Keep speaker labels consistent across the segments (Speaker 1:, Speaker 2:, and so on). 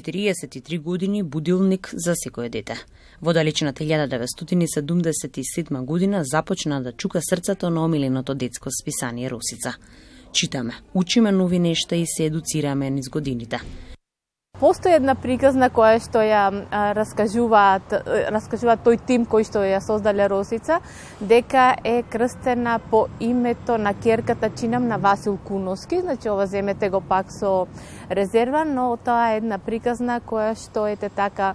Speaker 1: 43 години будилник за секое дете. Во далечната 1977 година започна да чука срцето на омиленото детско списание Росица. Читаме, учиме нови нешта и се едуцираме низ годините.
Speaker 2: Постои една приказна која што ја раскажуваат тој тим кој што ја создале Росица, дека е крстена по името на ќерката, чинам, на Васил Куновски. Значи, ова земете го пак со резерва, но тоа е една приказна која што така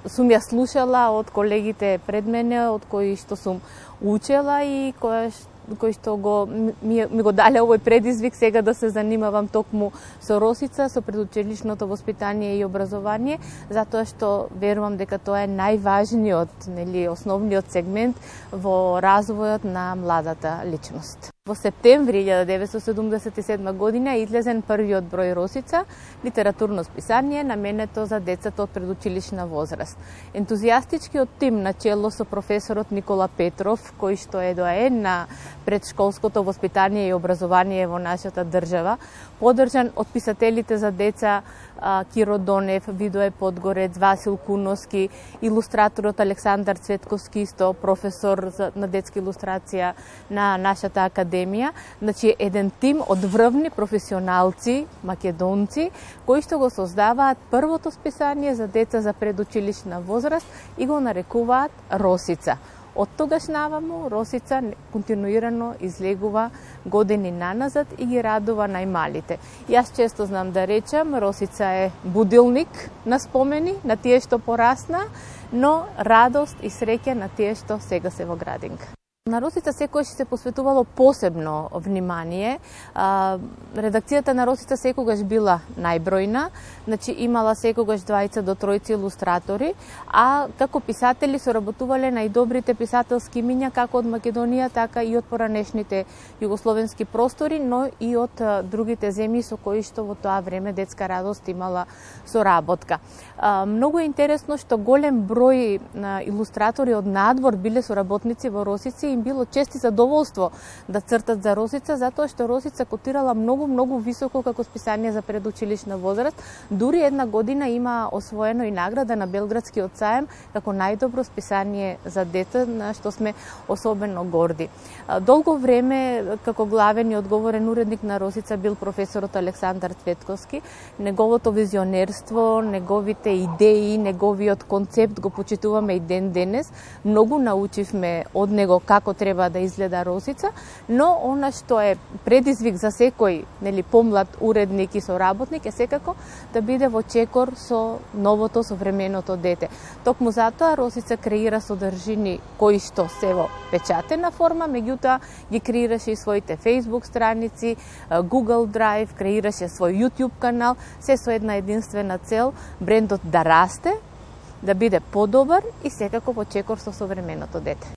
Speaker 2: сум ја слушала од колегите пред мене, од кои што сум учела и кој што ми го дале овој предизвик сега да се занимавам токму со Росица, со предучилишното воспитание и образование, затоа што верувам дека тоа е најважниот, основниот сегмент во развојот на младата личност. Во септември 1977 година излезен првиот број Росица, литературно списание наменето за децата од предучилишна возраст. Ентузијастичкиот тим на чело со професорот Никола Петров, кој што е доаен на предшколското воспитание и образование во нашата држава, поддржан од писателите за деца Киро Донев, Видое Подгорец, Васил Куновски, илустраторот Александар Цветковски, исто професор на детска илустрација на нашата академија. Значи, еден тим од врвни професионалци, македонци, кои што го создаваат првото списание за деца за предучилишна возраст и го нарекуваат Росица. Од тогаш наваму Росица континуирано излегува години наназад и ги радува најмалите. Јас често знам да речам, Росица е будилник на спомени, на тие што порасна, но радост и среќа на тие што сега се во градинка. На Росица секојаш се посветувало посебно внимание. Редакцијата на Росица секогаш била најбројна, значи имала секогаш 2 до 3 илустратори, а како писатели соработувале најдобрите писателски имиња како од Македонија, така и од поранешните југословенски простори, но и од другите земји со кои што во тоа време детска радост имала соработка. Многу е интересно што голем број илустратори од надвор биле соработници во Росица, им било чест и задоволство да цртат за Росица, затоа што Росица котирала многу високо како списание за предучилишна возраст. Дури една година има освоено и награда на Белградскиот саем како најдобро списание за дете, на што сме особено горди. Долго време како главен и одговорен уредник на Росица бил професорот Александар Цветковски. Неговото визионерство, неговите идеи, неговиот концепт го почитуваме и ден денес. Многу научивме од него како треба да изгледа Росица, но она што е предизвик за секој помлад уредник и соработник е секако да биде во чекор со новото, современото дете. Токму затоа Росица креира содржини кои што се во печатена форма, меѓутоа ги креираше и своите Facebook страници, Google Drive, креираше свој YouTube канал, се со една единствена цел, брендот да расте, да биде подобар и секако во чекор со современото дете.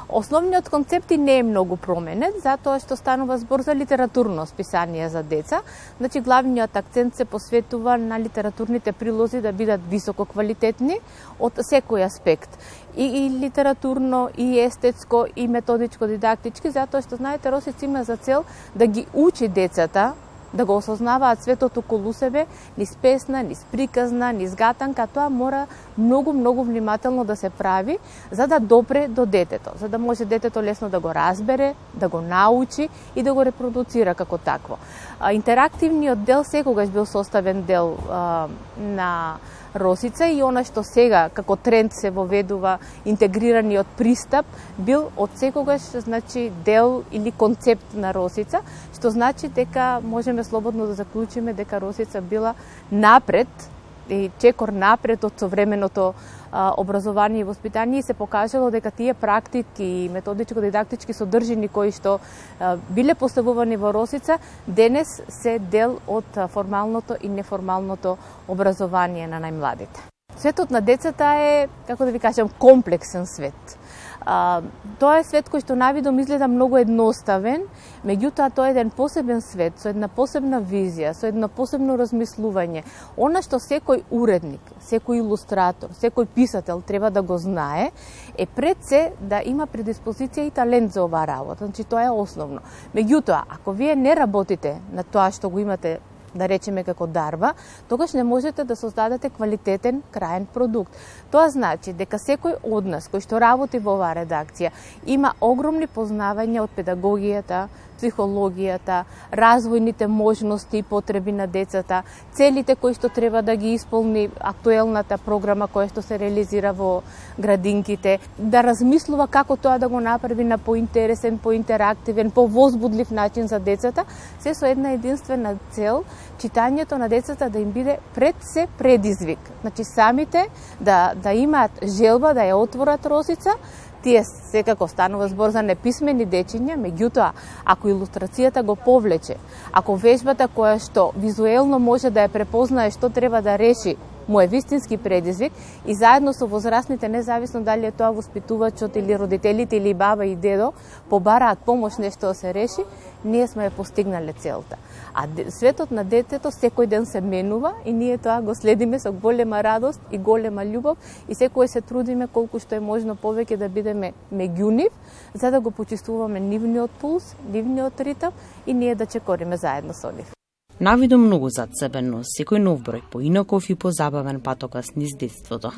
Speaker 2: Основниот концепт и не е многу променет, затоа што станува збор за литературно списание за деца. Значи, главниот акцент се посветува на литературните прилози да бидат високо квалитетни од секој аспект. И литературно, и естетско, и методичко-дидактички, затоа што, знаете, Росица има за цел да ги учи децата да го осознаваат светот околу себе, низ песна, низ приказна, низ гатанка. Тоа мора многу внимателно да се прави за да допре до детето, за да може детето лесно да го разбере, да го научи и да го репродуцира како такво. Интерактивниот дел секогаш бил составен дел на Росица и она што сега како тренд се воведува интегрираниот пристап бил од секогаш, значи, дел или концепт на Росица, што значи дека можеме слободно да заклучиме дека Росица била напред и чекор напред од современото образование и воспитание и се покажало дека тие практики и методичко-дидактички содржини кои што биле поставувани во Росица денес се дел од формалното и неформалното образование на најмладите. Светот на децата е, како да ви кажам, комплексен свет. Тоа е свет кој што навидом изгледа многу едноставен, меѓутоа тоа е еден посебен свет, со една посебна визија, со едно посебно размислување. Она што секој уредник, секој илустратор, секој писател треба да го знае, е пред се да има предиспозиција и талент за оваа работа. Значи, тоа е основно. Меѓутоа, ако вие не работите на тоа што го имате да речеме како дарба, тогаш не можете да создадете квалитетен краен продукт. Тоа значи дека секој од нас кој што работи во оваа редакција има огромни познавања од педагогијата, психологијата, развојните можности и потреби на децата, целите кои што треба да ги исполни актуелната програма која што се реализира во градинките, да размислува како тоа да го направи на поинтересен, поинтерактивен, повозбудлив начин за децата, се со една единствена цел, читањето на децата да им биде пред се предизвик. Значи самите да имаат желба да ја отворат Росица. Тие секако станува збор за неписмени дечиња, меѓутоа, ако илустрацијата го повлече, ако вежбата која што визуелно може да ја препознае што треба да реши, му е вистински предизвик и заедно со возрастните, независно дали е тоа воспитувачот или родителите или баба и дедо, побараат помош нешто да се реши, ние сме ја постигнале целта. А светот на детето секој ден се менува и ние тоа го следиме со голема радост и голема љубов и секој се трудиме колку што е можно повеќе да бидеме меѓу нив, за да го почувствуваме нивниот пулс, нивниот ритам и ние да чекориме заедно со нив.
Speaker 1: Навидо многу зад себе, но секој нов број поинаков и позабавен патокас низ детството.